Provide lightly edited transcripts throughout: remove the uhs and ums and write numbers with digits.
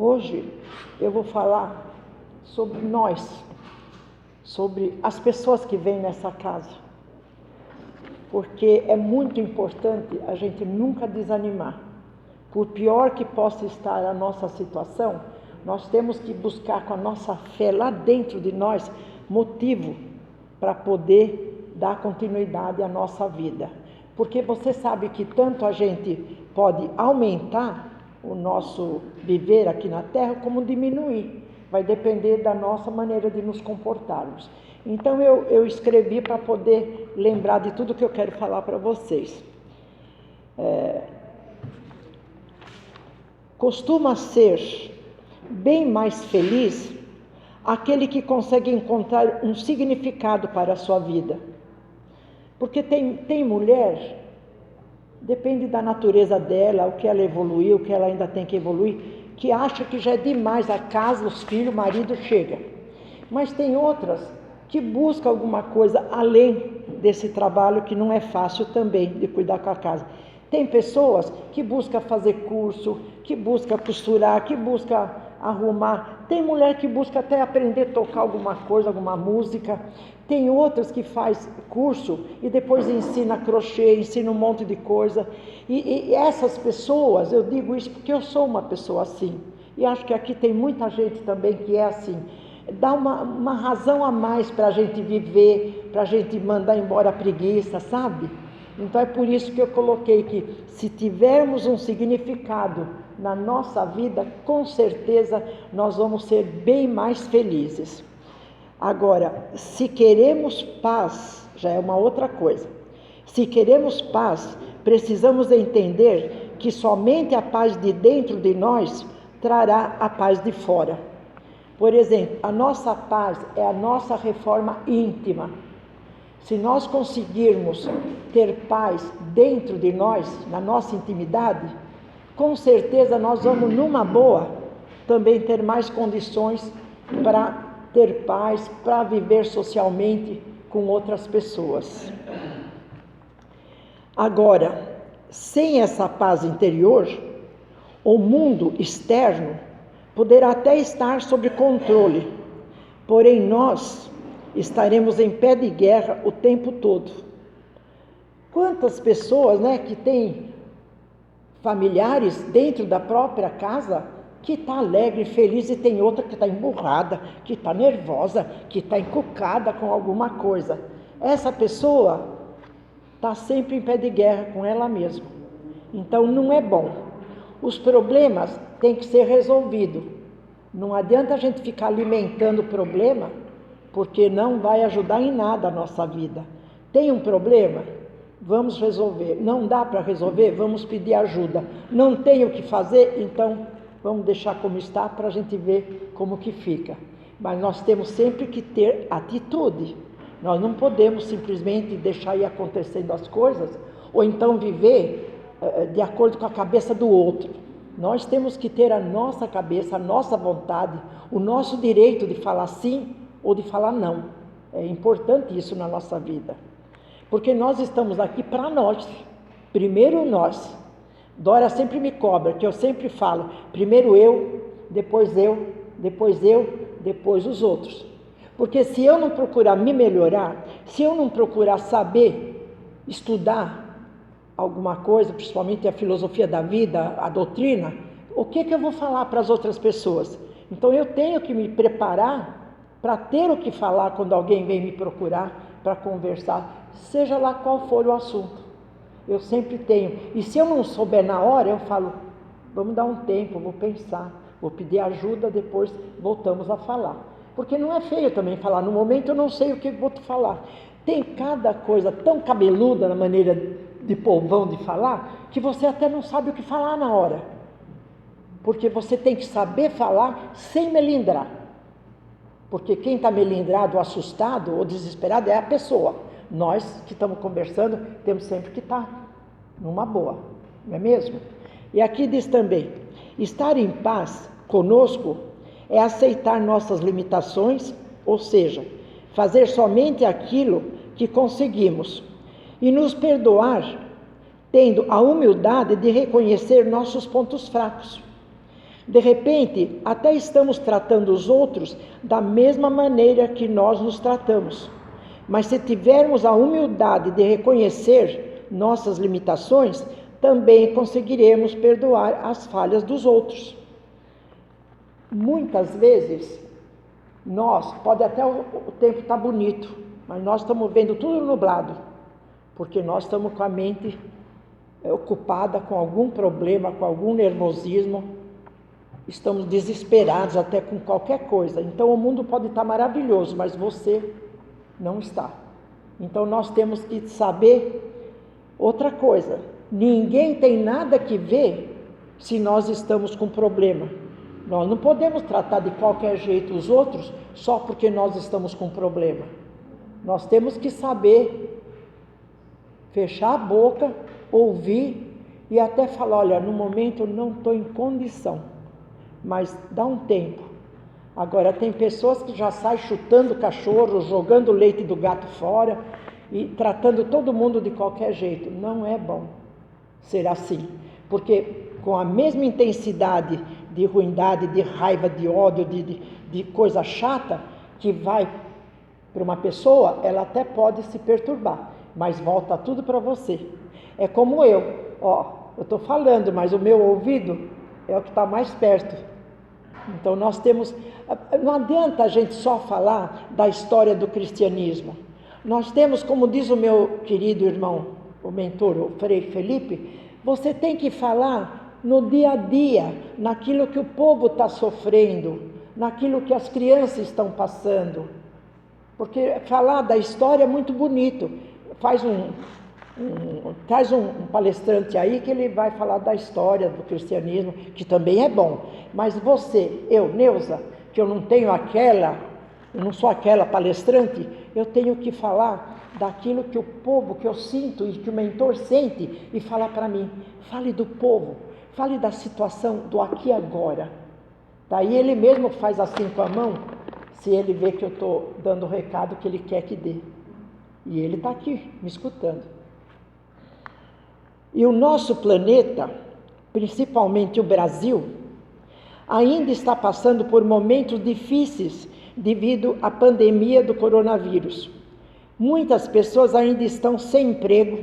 Hoje eu vou falar sobre nós, sobre as pessoas que vêm nessa casa, porque é muito importante a gente nunca desanimar. Por pior que possa estar a nossa situação, nós temos que buscar com a nossa fé lá dentro de nós motivo para poder dar continuidade à nossa vida. Porque você sabe que tanto a gente pode aumentar o nosso viver aqui na Terra, como diminuir. Vai depender da nossa maneira de nos comportarmos. Então eu escrevi para poder lembrar de tudo que eu quero falar para vocês. Costuma ser bem mais feliz aquele que consegue encontrar um significado para a sua vida. Porque tem mulher, depende da natureza dela, o que ela evoluiu, o que ela ainda tem que evoluir, que acha que já é demais a casa, os filhos, o marido, chega. Mas tem outras que buscam alguma coisa além desse trabalho que não é fácil também de cuidar com a casa. Tem pessoas que buscam fazer curso, que buscam costurar, que buscam arrumar. Tem mulher que busca até aprender a tocar alguma coisa, alguma música. Tem outras que faz curso e depois ensina crochê, ensina um monte de coisa. E essas pessoas, eu digo isso porque eu sou uma pessoa assim. E acho que aqui tem muita gente também que é assim. Dá uma razão a mais para a gente viver, para a gente mandar embora a preguiça, sabe? Então é por isso que eu coloquei que se tivermos um significado na nossa vida, com certeza nós vamos ser bem mais felizes. Agora, se queremos paz, já é uma outra coisa. Se queremos paz, precisamos entender que somente a paz de dentro de nós trará a paz de fora. Por exemplo, a nossa paz é a nossa reforma íntima. Se nós conseguirmos ter paz dentro de nós, na nossa intimidade, com certeza nós vamos, numa boa, também ter mais condições para ter paz, para viver socialmente com outras pessoas. Agora, sem essa paz interior, o mundo externo poderá até estar sob controle, porém nós estaremos em pé de guerra o tempo todo. Quantas pessoas, que têm familiares dentro da própria casa que está alegre, feliz, e tem outra que está emburrada, que está nervosa, que está encucada com alguma coisa. Essa pessoa está sempre em pé de guerra com ela mesma. Então não é bom. Os problemas têm que ser resolvidos. Não adianta a gente ficar alimentando o problema, porque não vai ajudar em nada a nossa vida. Tem um problema? Vamos resolver. Não dá para resolver? Vamos pedir ajuda. Não tem o que fazer? Então vamos deixar como está para a gente ver como que fica. Mas nós temos sempre que ter atitude. Nós não podemos simplesmente deixar ir acontecendo as coisas, ou então viver de acordo com a cabeça do outro. Nós temos que ter a nossa cabeça, a nossa vontade, o nosso direito de falar sim ou de falar não. É importante isso na nossa vida. Porque nós estamos aqui para nós. Primeiro nós. Dora sempre me cobra, que eu sempre falo, primeiro eu, depois os outros. Porque se eu não procurar me melhorar, se eu não procurar saber, estudar alguma coisa, principalmente a filosofia da vida, a doutrina, o que eu vou falar para as outras pessoas? Então eu tenho que me preparar para ter o que falar quando alguém vem me procurar para conversar, seja lá qual for o assunto. Eu sempre tenho. E se eu não souber na hora, eu falo, vamos dar um tempo, vou pensar, vou pedir ajuda, depois voltamos a falar. Porque não é feio também falar, no momento eu não sei o que vou te falar. Tem cada coisa tão cabeluda na maneira de povão de falar, que você até não sabe o que falar na hora. Porque você tem que saber falar sem melindrar. Porque quem está melindrado, ou assustado, ou desesperado é a pessoa. Nós que estamos conversando, temos sempre que estar numa boa, não é mesmo? E aqui diz também, estar em paz conosco é aceitar nossas limitações, ou seja, fazer somente aquilo que conseguimos e nos perdoar, tendo a humildade de reconhecer nossos pontos fracos. De repente, até estamos tratando os outros da mesma maneira que nós nos tratamos. Mas se tivermos a humildade de reconhecer nossas limitações, também conseguiremos perdoar as falhas dos outros. Muitas vezes, pode até o tempo estar bonito, mas nós estamos vendo tudo nublado, porque nós estamos com a mente ocupada com algum problema, com algum nervosismo, estamos desesperados até com qualquer coisa. Então o mundo pode estar maravilhoso, mas você não está. Então nós temos que saber outra coisa: ninguém tem nada que ver se nós estamos com problema. Nós não podemos tratar de qualquer jeito os outros só porque nós estamos com problema. Nós temos que saber fechar a boca, ouvir e até falar: olha, no momento eu não estou em condição, mas dá um tempo. Agora, tem pessoas que já saem chutando o cachorro, jogando o leite do gato fora e tratando todo mundo de qualquer jeito. Não é bom ser assim, porque com a mesma intensidade de ruindade, de raiva, de ódio, de coisa chata que vai para uma pessoa, ela até pode se perturbar, mas volta tudo para você. É como eu estou falando, mas o meu ouvido é o que está mais perto. Então não adianta a gente só falar da história do cristianismo. Nós temos, como diz o meu querido irmão, o mentor, o Frei Felipe, você tem que falar no dia a dia, naquilo que o povo está sofrendo, naquilo que as crianças estão passando. Porque falar da história é muito bonito. Traz um palestrante aí que ele vai falar da história do cristianismo, que também é bom. Mas Neuza, que eu não sou aquela palestrante, eu tenho que falar daquilo que o povo, que eu sinto e que o mentor sente e falar para mim. Fale do povo, fale da situação do aqui e agora. Daí ele mesmo faz assim com a mão, se ele vê que eu estou dando o recado que ele quer que dê. E ele está aqui me escutando. E o nosso planeta, principalmente o Brasil, ainda está passando por momentos difíceis devido à pandemia do coronavírus. Muitas pessoas ainda estão sem emprego,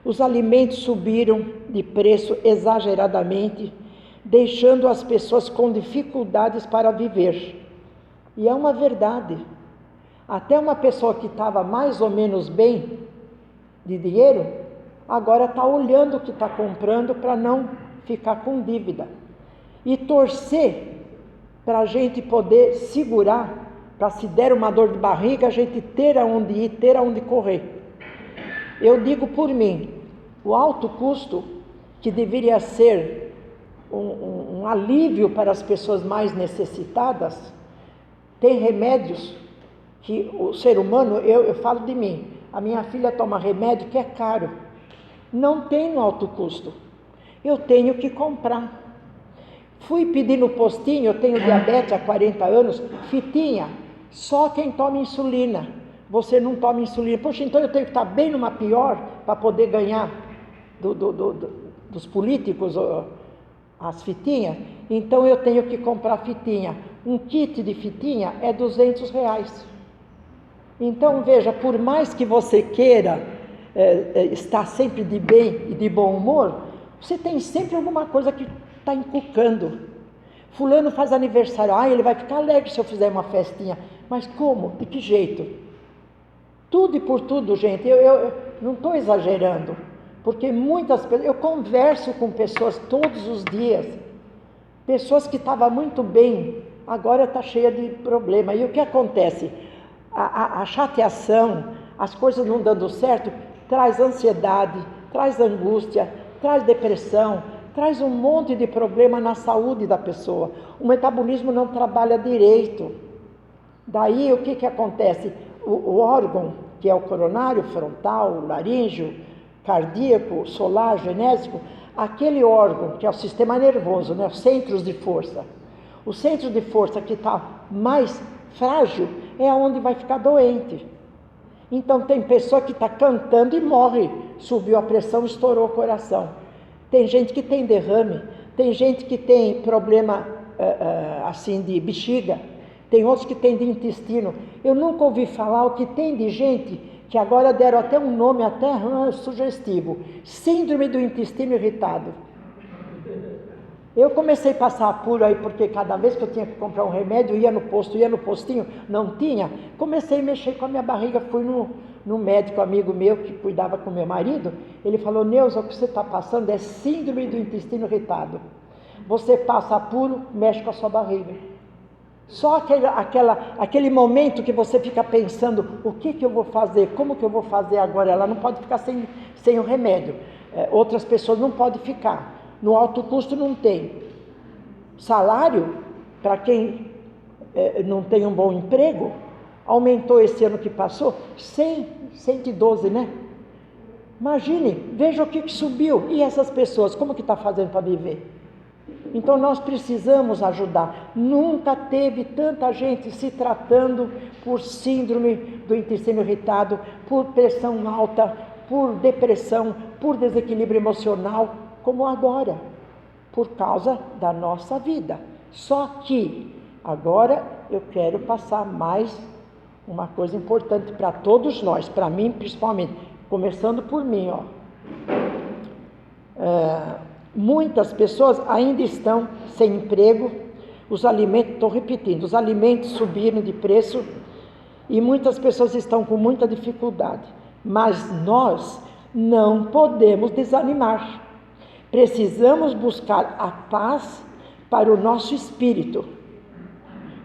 os alimentos subiram de preço exageradamente, deixando as pessoas com dificuldades para viver. E é uma verdade. Até uma pessoa que estava mais ou menos bem de dinheiro, agora está olhando o que está comprando para não ficar com dívida. E torcer para a gente poder segurar, para se der uma dor de barriga, a gente ter aonde ir, ter aonde correr. Eu digo por mim, o alto custo, que deveria ser um alívio para as pessoas mais necessitadas, tem remédios que o ser humano, eu falo de mim, a minha filha toma remédio que é caro, não tem no alto custo, eu tenho que comprar. Fui pedir no postinho, eu tenho diabetes há 40 anos, fitinha, só quem toma insulina, você não toma insulina. Poxa, então eu tenho que estar bem numa pior para poder ganhar dos políticos as fitinhas? Então eu tenho que comprar fitinha. Um kit de fitinha é R$200. Então veja, por mais que você queira estar sempre de bem e de bom humor, você tem sempre alguma coisa que está encucando. Fulano faz aniversário, ele vai ficar alegre se eu fizer uma festinha. Mas como? De que jeito? Tudo e por tudo, gente, eu não estou exagerando, porque muitas pessoas, eu converso com pessoas todos os dias, pessoas que estavam muito bem, agora está cheia de problema. E o que acontece? A chateação, as coisas não dando certo, traz ansiedade, traz angústia, traz depressão, traz um monte de problema na saúde da pessoa. O metabolismo não trabalha direito. Daí o que acontece? O órgão, que é o coronário, frontal, laríngeo, cardíaco, solar, genésico, aquele órgão que é o sistema nervoso, né, os centros de força. O centro de força que está mais frágil é onde vai ficar doente. Então tem pessoa que está cantando e morre, subiu a pressão, estourou o coração. Tem gente que tem derrame, tem gente que tem problema assim de bexiga, tem outros que tem de intestino. Eu nunca ouvi falar o que tem de gente que agora deram até um nome até sugestivo, síndrome do intestino irritado. Eu comecei a passar apuro aí, porque cada vez que eu tinha que comprar um remédio, ia no posto, ia no postinho, não tinha. Comecei a mexer com a minha barriga, fui no médico amigo meu que cuidava com meu marido. Ele falou: Neuza, o que você está passando é síndrome do intestino irritado. Você passa apuro, mexe com a sua barriga. Só aquele momento que você fica pensando, o que eu vou fazer, como que eu vou fazer agora? Ela não pode ficar sem o remédio. Outras pessoas não podem ficar. No alto custo não tem. Salário, para quem não tem um bom emprego, aumentou esse ano que passou, 112, né? Imagine, veja o que subiu. E essas pessoas, como que está fazendo para viver? Então nós precisamos ajudar. Nunca teve tanta gente se tratando por síndrome do intestino irritado, por pressão alta, por depressão, por desequilíbrio emocional, como agora, por causa da nossa vida. Só que agora eu quero passar mais uma coisa importante para todos nós, para mim principalmente, começando por mim, ó. Muitas pessoas ainda estão sem emprego, os alimentos, estou repetindo, os alimentos subiram de preço e muitas pessoas estão com muita dificuldade, mas nós não podemos desanimar. Precisamos buscar a paz para o nosso espírito,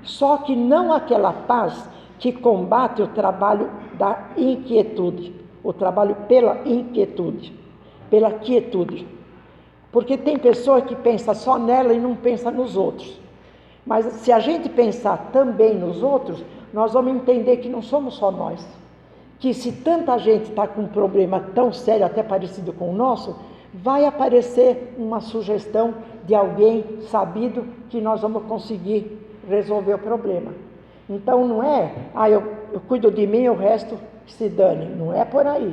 só que não aquela paz que combate o trabalho da inquietude, o trabalho pela inquietude, pela quietude. Porque tem pessoa que pensa só nela e não pensa nos outros. Mas se a gente pensar também nos outros, nós vamos entender que não somos só nós. Que se tanta gente está com um problema tão sério, até parecido com o nosso, vai aparecer uma sugestão de alguém sabido que nós vamos conseguir resolver o problema. Então não é, eu cuido de mim e o resto se dane. Não é por aí.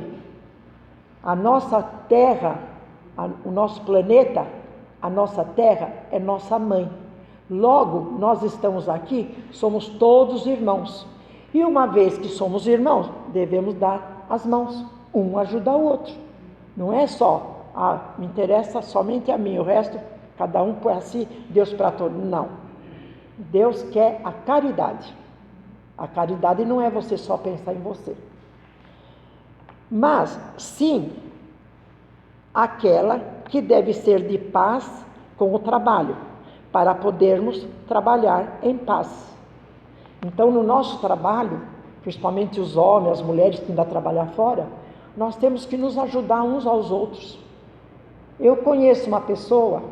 A nossa terra, o nosso planeta, a nossa terra é nossa mãe. Logo, nós estamos aqui, somos todos irmãos. E uma vez que somos irmãos, devemos dar as mãos, um ajuda o outro. Não é só, me interessa somente a mim, o resto, cada um põe assim, Deus para todos. Não. Deus quer a caridade. A caridade não é você só pensar em você. Mas, sim, aquela que deve ser de paz com o trabalho, para podermos trabalhar em paz. Então, no nosso trabalho, principalmente os homens, as mulheres que ainda trabalham fora, nós temos que nos ajudar uns aos outros. Eu conheço uma pessoa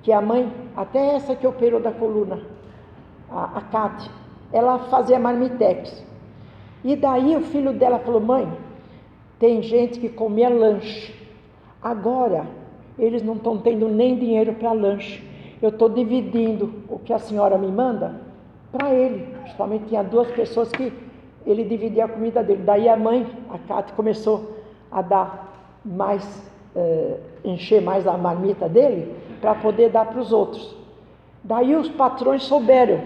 que a mãe, até essa que operou da coluna, a Cátia, ela fazia marmitex. E daí o filho dela falou: mãe, tem gente que comia lanche. Agora, eles não estão tendo nem dinheiro para lanche. Eu estou dividindo o que a senhora me manda para ele. Principalmente tinha 2 pessoas que ele dividia a comida dele. Daí a mãe, a Cátia, começou a dar mais, encher mais a marmita dele para poder dar para os outros. Daí os patrões souberam.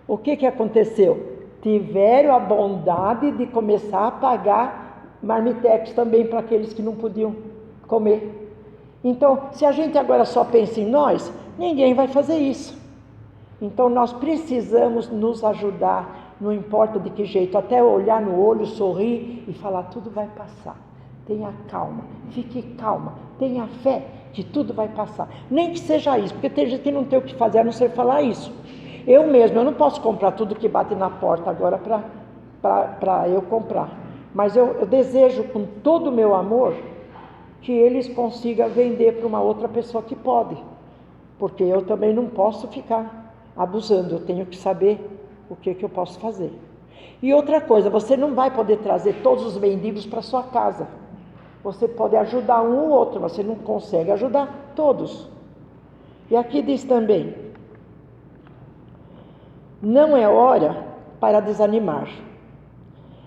O que aconteceu? Tiveram a bondade de começar a pagar marmitex também para aqueles que não podiam comer. Então, se a gente agora só pensa em nós, ninguém vai fazer isso. Então, nós precisamos nos ajudar, não importa de que jeito, até olhar no olho, sorrir e falar: tudo vai passar. Tenha calma, fique calma, tenha fé que tudo vai passar. Nem que seja isso, porque tem gente que não tem o que fazer a não ser falar isso. Eu mesmo, eu não posso comprar tudo que bate na porta agora para eu comprar. Mas eu desejo com todo o meu amor que eles consigam vender para uma outra pessoa que pode. Porque eu também não posso ficar abusando, eu tenho que saber o que eu posso fazer. E outra coisa, você não vai poder trazer todos os mendigos para sua casa. Você pode ajudar um ou outro, mas você não consegue ajudar todos. E aqui diz também: não é hora para desanimar.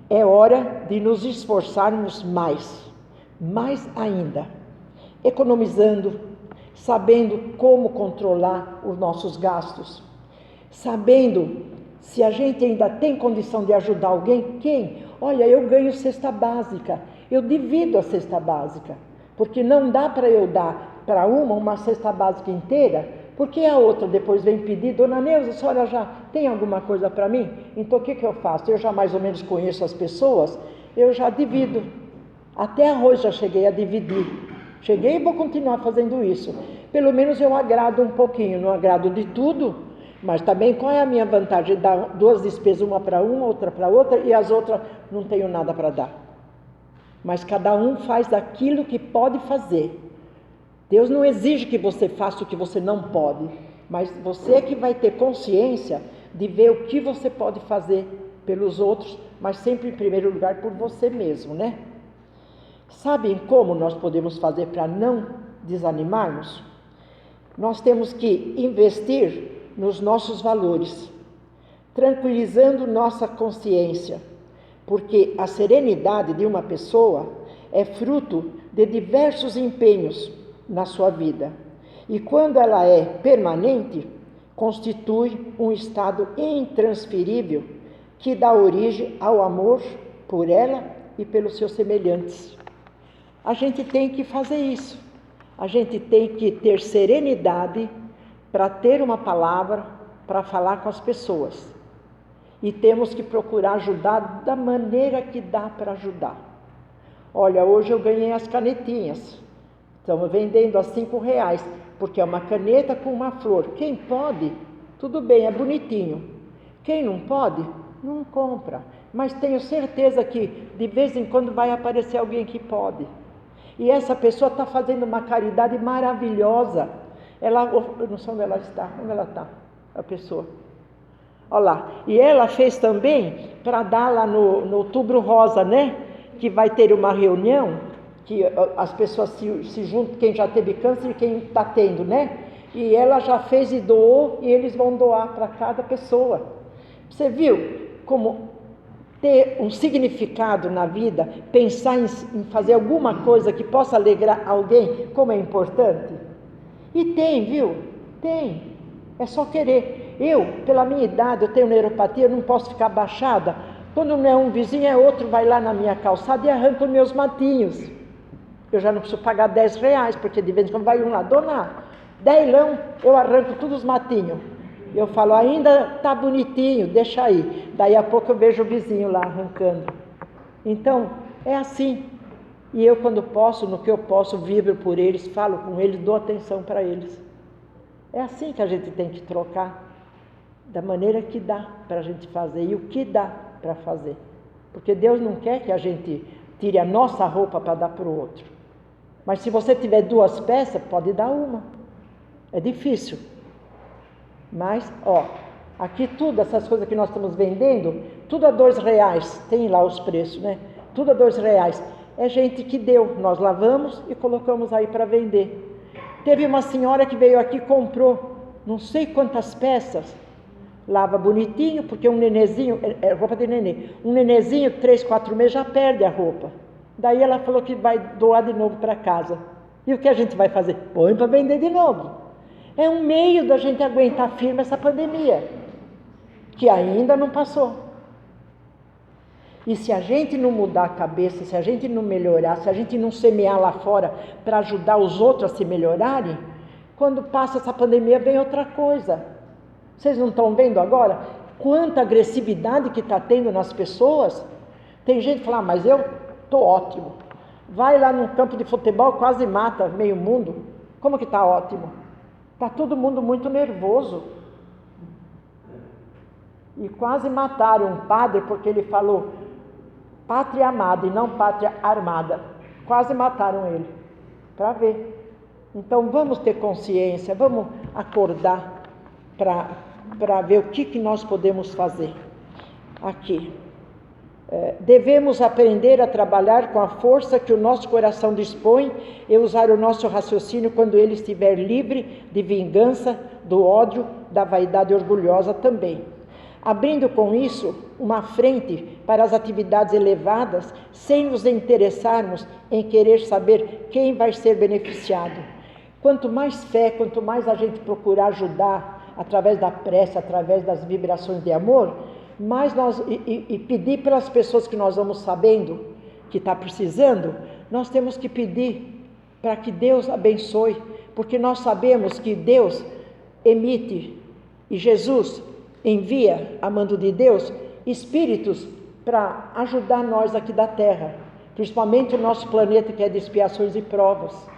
É hora de nos esforçarmos mais ainda, economizando, sabendo como controlar os nossos gastos. sabendo se a gente ainda tem condição de ajudar alguém. Quem? Olha, eu ganho cesta básica, eu divido a cesta básica, porque não dá para eu dar para uma cesta básica inteira, porque a outra depois vem pedir, dona Neuza, a senhora já tem alguma coisa para mim? Então o que eu faço? Eu já mais ou menos conheço as pessoas, eu já divido. Até arroz já cheguei a dividir. Cheguei e vou continuar fazendo isso. Pelo menos eu agrado um pouquinho, não agrado de tudo, mas também qual é a minha vantagem? Dar 2 despesas, uma para uma, outra para outra, e as outras não tenho nada para dar. Mas cada um faz aquilo que pode fazer. Deus não exige que você faça o que você não pode, mas você é que vai ter consciência de ver o que você pode fazer pelos outros, mas sempre em primeiro lugar por você mesmo, né? Sabem como nós podemos fazer para não desanimarmos? Nós temos que investir nos nossos valores, tranquilizando nossa consciência, porque a serenidade de uma pessoa é fruto de diversos empenhos na sua vida. E quando ela é permanente, constitui um estado intransferível que dá origem ao amor por ela e pelos seus semelhantes. A gente tem que fazer isso. A gente tem que ter serenidade para ter uma palavra, para falar com as pessoas. E temos que procurar ajudar da maneira que dá para ajudar. Olha, hoje eu ganhei as canetinhas. Estamos vendendo a R$5, porque é uma caneta com uma flor. Quem pode, tudo bem, é bonitinho. Quem não pode, não compra. Mas tenho certeza que de vez em quando vai aparecer alguém que pode. E essa pessoa está fazendo uma caridade maravilhosa. Eu não sei onde ela está. Onde ela está? A pessoa. Olha lá. E ela fez também para dar lá no Outubro Rosa, né? Que vai ter uma reunião, que as pessoas se juntam, quem já teve câncer e quem está tendo, né? E ela já fez e doou, e eles vão doar para cada pessoa. Você viu como ter um significado na vida, pensar em fazer alguma coisa que possa alegrar alguém, como é importante? E tem, viu? Tem. É só querer. Eu, pela minha idade, eu tenho neuropatia, eu não posso ficar abaixada. Quando não é um vizinho, é outro, vai lá na minha calçada e arranca os meus matinhos. Eu já não preciso pagar R$10, porque de vez em quando vai um lá, dona, 10, eu arranco todos os matinhos. Eu falo, ainda está bonitinho, deixa aí. Daí a pouco eu vejo o vizinho lá arrancando. Então, é assim. E eu, quando posso, no que eu posso, vibro por eles, falo com eles, dou atenção para eles. É assim que a gente tem que trocar, da maneira que dá para a gente fazer e o que dá para fazer. Porque Deus não quer que a gente tire a nossa roupa para dar para o outro. Mas se você tiver 2 peças, pode dar uma. É difícil. Mas, aqui tudo, essas coisas que nós estamos vendendo, tudo a R$2, tem lá os preços, né? Tudo a R$2. É gente que deu, nós lavamos e colocamos aí para vender. Teve uma senhora que veio aqui e comprou não sei quantas peças, lava bonitinho, porque um nenezinho, é roupa de nenê, um nenezinho 3, 4 meses já perde a roupa. Daí ela falou que vai doar de novo para casa. E o que a gente vai fazer? Põe para vender de novo. É um meio da gente aguentar firme essa pandemia, que ainda não passou. E se a gente não mudar a cabeça, se a gente não melhorar, se a gente não semear lá fora para ajudar os outros a se melhorarem, quando passa essa pandemia vem outra coisa. Vocês não estão vendo agora quanta agressividade que está tendo nas pessoas? Tem gente que fala, mas eu estou ótimo. Vai lá num campo de futebol, quase mata meio mundo. Como que está ótimo? Está todo mundo muito nervoso. E quase mataram um padre porque ele falou pátria amada e não pátria armada. Quase mataram ele. Para ver. Então vamos ter consciência, vamos acordar para ver o que nós podemos fazer aqui. Devemos aprender a trabalhar com a força que o nosso coração dispõe e usar o nosso raciocínio quando ele estiver livre de vingança, do ódio, da vaidade orgulhosa também. Abrindo com isso uma frente para as atividades elevadas, sem nos interessarmos em querer saber quem vai ser beneficiado. Quanto mais fé, quanto mais a gente procurar ajudar através da prece, através das vibrações de amor, mas e pedir pelas pessoas que nós vamos sabendo que está precisando, nós temos que pedir para que Deus abençoe, porque nós sabemos que Deus emite e Jesus envia, a mando de Deus, espíritos para ajudar nós aqui da Terra, principalmente o nosso planeta que é de expiações e provas.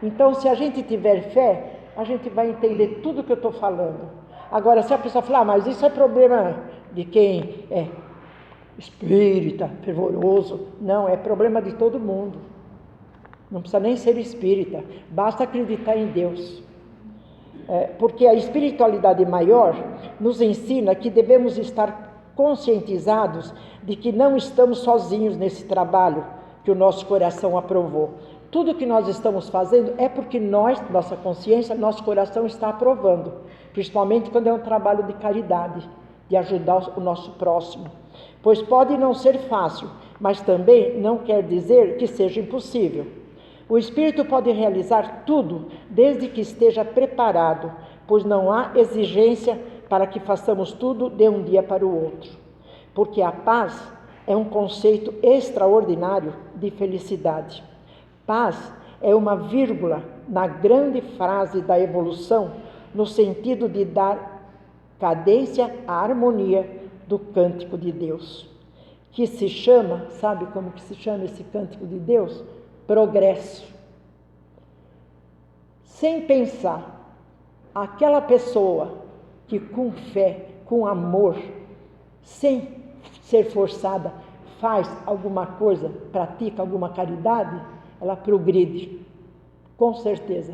Então, se a gente tiver fé, a gente vai entender tudo que eu estou falando. Agora, se a pessoa falar, mas isso é problema de quem é espírita, fervoroso, não, é problema de todo mundo. Não precisa nem ser espírita, basta acreditar em Deus. Porque a espiritualidade maior nos ensina que devemos estar conscientizados de que não estamos sozinhos nesse trabalho que o nosso coração aprovou. Tudo que nós estamos fazendo é porque nossa consciência, nosso coração está aprovando, principalmente quando é um trabalho de caridade, de ajudar o nosso próximo. Pois pode não ser fácil, mas também não quer dizer que seja impossível. O Espírito pode realizar tudo desde que esteja preparado, pois não há exigência para que façamos tudo de um dia para o outro. Porque a paz é um conceito extraordinário de felicidade. Paz é uma vírgula na grande frase da evolução, no sentido de dar cadência à harmonia do cântico de Deus, que se chama, sabe como que se chama esse cântico de Deus? Progresso. Sem pensar, aquela pessoa que com fé, com amor, sem ser forçada, faz alguma coisa, pratica alguma caridade, ela progride, com certeza.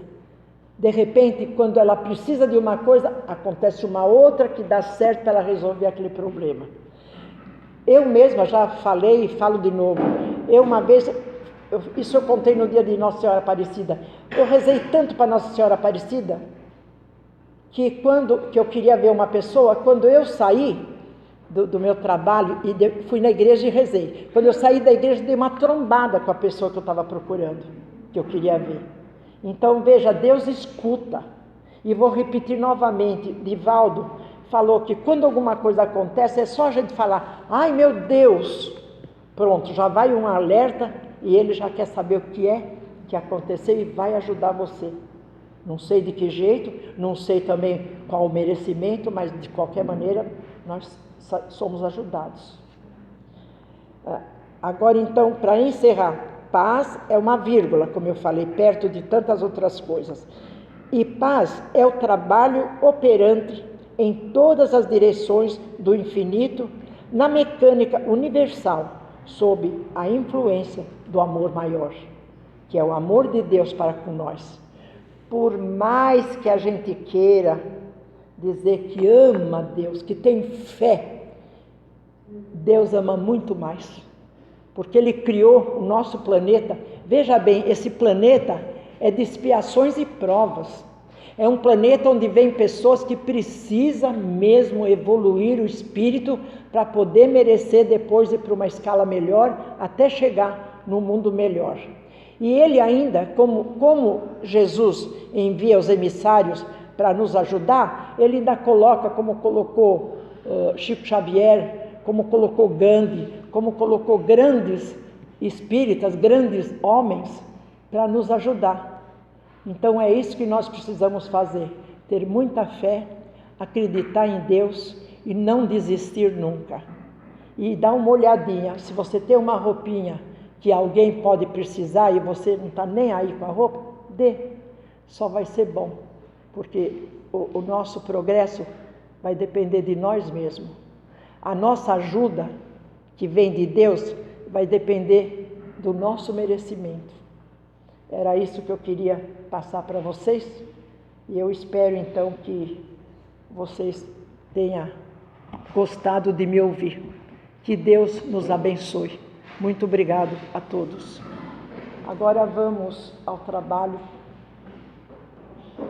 De repente, quando ela precisa de uma coisa, acontece uma outra que dá certo para ela resolver aquele problema. Eu mesma já falei e falo de novo. Eu uma vez, isso eu contei no dia de Nossa Senhora Aparecida, eu rezei tanto para Nossa Senhora Aparecida, que eu queria ver uma pessoa, quando eu saí do meu trabalho e fui na igreja e rezei. Quando eu saí da igreja, dei uma trombada com a pessoa que eu estava procurando, que eu queria ver. Então, veja, Deus escuta. E vou repetir novamente, Divaldo falou que quando alguma coisa acontece, é só a gente falar, ai meu Deus, pronto, já vai um alerta e ele já quer saber o que é que aconteceu e vai ajudar você. Não sei de que jeito, não sei também qual o merecimento, mas de qualquer maneira nós somos ajudados. Agora então, para encerrar, paz é uma vírgula, como eu falei, perto de tantas outras coisas. E paz é o trabalho operante em todas as direções do infinito, na mecânica universal, sob a influência do amor maior, que é o amor de Deus para com nós. Por mais que a gente queira dizer que ama Deus, que tem fé, Deus ama muito mais, porque Ele criou o nosso planeta. Veja bem, esse planeta é de expiações e provas. É um planeta onde vem pessoas que precisam mesmo evoluir o espírito para poder merecer depois ir para uma escala melhor, até chegar no mundo melhor. E Ele ainda, como Jesus envia os emissários para nos ajudar, Ele ainda coloca, como colocou Chico Xavier, como colocou Gandhi, como colocou grandes espíritas, grandes homens, para nos ajudar. Então é isso que nós precisamos fazer, ter muita fé, acreditar em Deus e não desistir nunca. E dar uma olhadinha, se você tem uma roupinha que alguém pode precisar e você não está nem aí com a roupa, dê, só vai ser bom, porque o nosso progresso vai depender de nós mesmos. A nossa ajuda, que vem de Deus, vai depender do nosso merecimento. Era isso que eu queria passar para vocês, e eu espero então que vocês tenham gostado de me ouvir. Que Deus nos abençoe. Muito obrigado a todos. Agora vamos ao trabalho